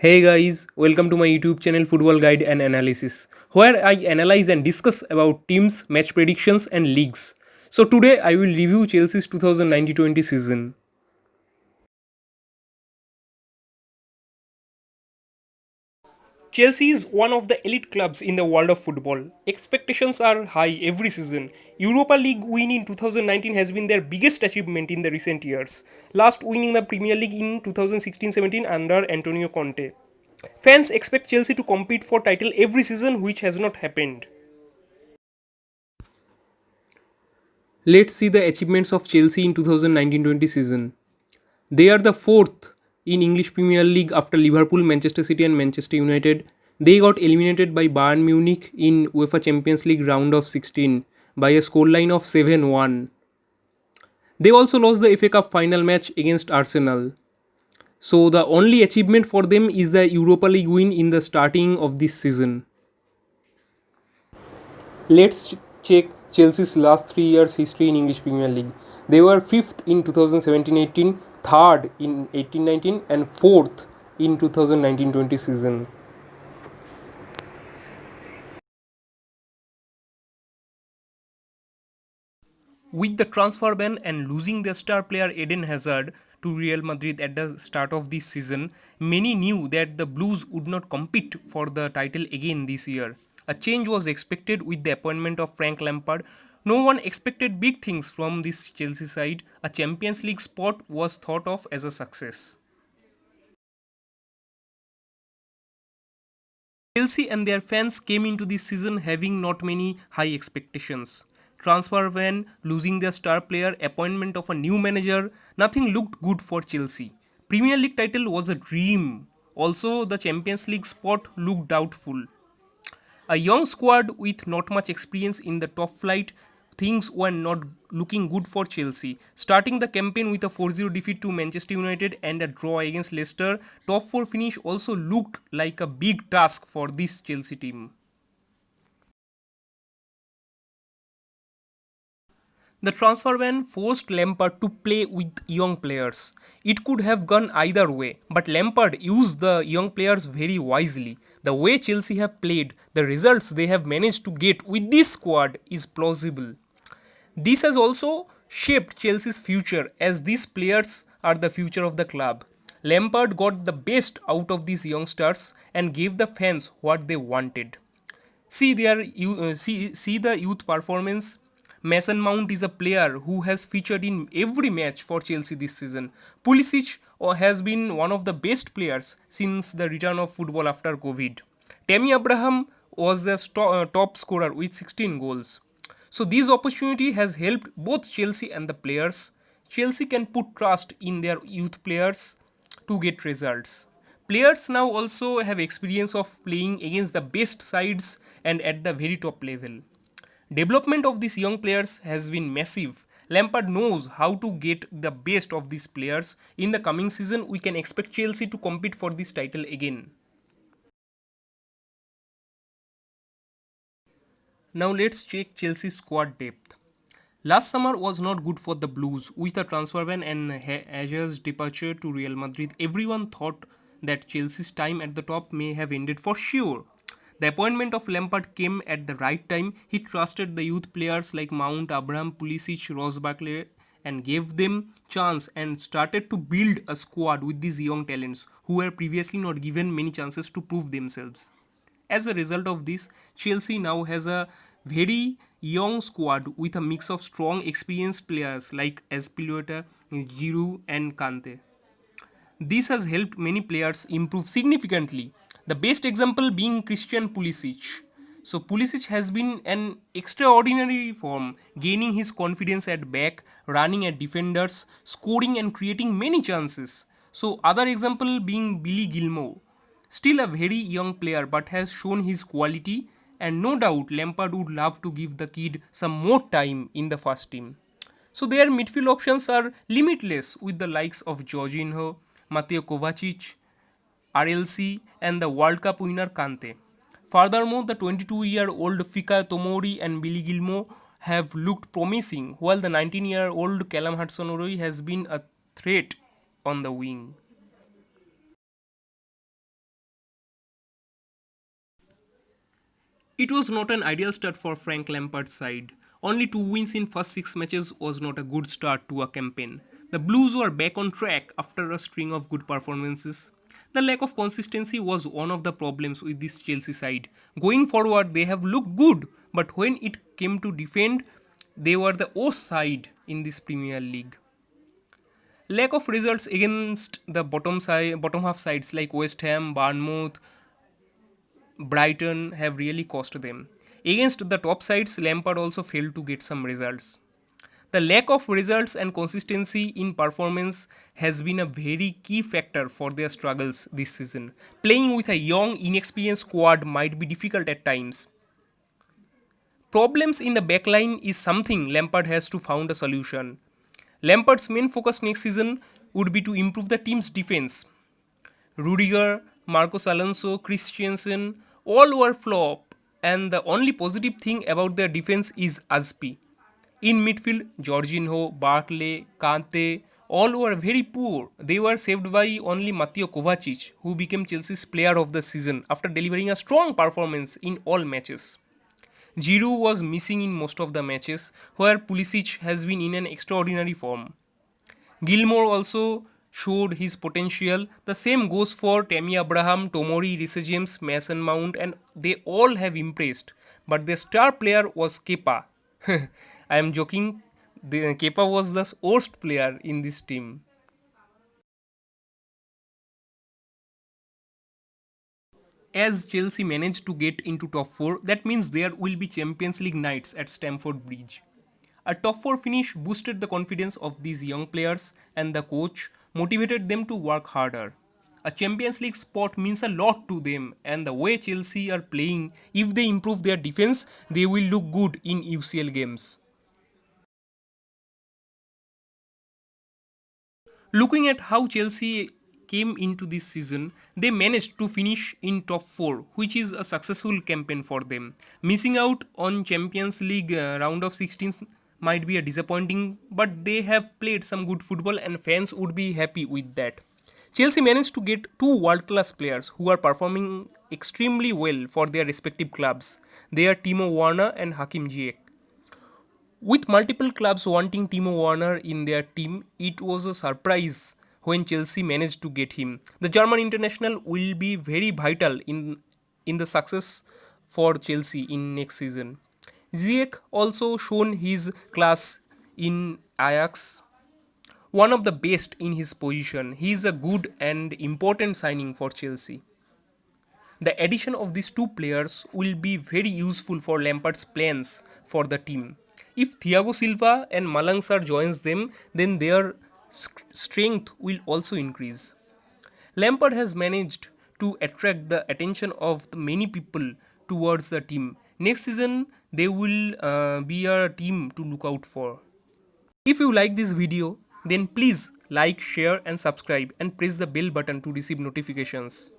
Hey guys, welcome to my YouTube channel Football Guide and Analysis, where I analyze and discuss about teams, match predictions, and leagues. So today I will review Chelsea's 2019-20 season. Chelsea is one of the elite clubs in the world of football. Expectations are high every season. Europa League win in 2019 has been their biggest achievement in the recent years, last winning the Premier League in 2016-17 under Antonio Conte. Fans expect Chelsea to compete for title every season, which has not happened. Let's see the achievements of Chelsea in 2019-20 season. They are the fourth in English Premier League after Liverpool, Manchester City and Manchester United. They got eliminated by Bayern Munich in UEFA Champions League round of 16 by a scoreline of 7-1. They also lost the FA Cup final match against Arsenal. So the only achievement for them is the Europa League win in the starting of this season. Let's check Chelsea's last 3 years history in English Premier League. They were 5th in 2017-18, 3rd in 18-19 and 4th in 2019-20 season. With the transfer ban and losing their star player Eden Hazard to Real Madrid at the start of this season, many knew that the Blues would not compete for the title again this year. A change was expected with the appointment of Frank Lampard. No one expected big things from this Chelsea side. A Champions League spot was thought of as a success. Chelsea and their fans came into this season having not many high expectations. Transfer ban, losing their star player, appointment of a new manager, nothing looked good for Chelsea. Premier League title was a dream. Also, the Champions League spot looked doubtful. A young squad with not much experience in the top flight, things were not looking good for Chelsea. Starting the campaign with a 4-0 defeat to Manchester United and a draw against Leicester, top 4 finish also looked like a big task for this Chelsea team. The transfer ban forced Lampard to play with young players. It could have gone either way, but Lampard used the young players very wisely. The way Chelsea have played, the results they have managed to get with this squad is plausible. This has also shaped Chelsea's future as these players are the future of the club. Lampard got the best out of these youngsters and gave the fans what they wanted. See the youth performance. Mason Mount is a player who has featured in every match for Chelsea this season. Pulisic has been one of the best players since the return of football after COVID. Tammy Abraham was the top scorer with 16 goals. So this opportunity has helped both Chelsea and the players. Chelsea can put trust in their youth players to get results. Players now also have experience of playing against the best sides and at the very top level. Development of these young players has been massive. Lampard knows how to get the best of these players. In the coming season, we can expect Chelsea to compete for this title again. Now let's check Chelsea's squad depth. Last summer was not good for the Blues. With a transfer ban and Hazard's departure to Real Madrid, everyone thought that Chelsea's time at the top may have ended for sure. The appointment of Lampard came at the right time. He trusted the youth players like Mount, Abraham, Pulisic, Ross Barkley and gave them chance and started to build a squad with these young talents who were previously not given many chances to prove themselves. As a result of this, Chelsea now has a very young squad with a mix of strong, experienced players like Azpilicueta, Giroud, and Kante. This has helped many players improve significantly. The best example being Christian Pulisic. So Pulisic has been an extraordinary form, gaining his confidence at back, running at defenders, scoring and creating many chances. So other example being Billy Gilmour. Still a very young player but has shown his quality and no doubt Lampard would love to give the kid some more time in the first team. So their midfield options are limitless with the likes of Jorginho, Mateo Kovacic, RLC and the World Cup winner Kante. Furthermore, the 22-year-old Fika Tomori and Billy Gilmour have looked promising while the 19-year-old Callum Hudson-Odoi has been a threat on the wing. It was not an ideal start for Frank Lampard's side. Only 2 wins in first 6 matches was not a good start to a campaign. The Blues were back on track after a string of good performances. The lack of consistency was one of the problems with this Chelsea side. Going forward, they have looked good, but when it came to defend, they were the worst side in this Premier League. Lack of results against the bottom half sides like West Ham, Bournemouth, Brighton have really cost them. Against the top sides, Lampard also failed to get some results. The lack of results and consistency in performance has been a very key factor for their struggles this season. Playing with a young, inexperienced squad might be difficult at times. Problems in the backline is something Lampard has to find a solution. Lampard's main focus next season would be to improve the team's defense. Rudiger, Marcos Alonso, Christiansen all were flop, and the only positive thing about their defense is Azpi. In midfield, Jorginho, Barkley, Kante all were very poor. They were saved by only Mateo Kovacic, who became Chelsea's player of the season after delivering a strong performance in all matches. Giroud was missing in most of the matches, where Pulisic has been in an extraordinary form. Gilmore also showed his potential. The same goes for Tammy Abraham, Tomori, Reece James, Mason Mount, and they all have impressed. But the star player was Kepa. I am joking. Kepa was the worst player in this team. As Chelsea managed to get into top 4, that means there will be Champions League nights at Stamford Bridge. A top 4 finish boosted the confidence of these young players, and the coach motivated them to work harder. A Champions League spot means a lot to them, and the way Chelsea are playing, if they improve their defense, they will look good in UCL games. Looking at how Chelsea came into this season, they managed to finish in top 4, which is a successful campaign for them. Missing out on Champions League round of 16 might be a disappointing, but they have played some good football and fans would be happy with that. Chelsea managed to get two world class players who are performing extremely well for their respective clubs. They are Timo Werner and Hakim Ziyech. With multiple clubs wanting Timo Werner in their team, it was a surprise when Chelsea managed to get him. The German international will be very vital in the success for Chelsea in next season. Ziyech also shown his class in Ajax, one of the best in his position. He is a good and important signing for Chelsea. The addition of these two players will be very useful for Lampard's plans for the team. If Thiago Silva and Malang Sarr joins them, then their strength will also increase. Lampard has managed to attract the attention of the many people towards the team. Next season, they will be a team to look out for. If you like this video, then please like, share and subscribe and press the bell button to receive notifications.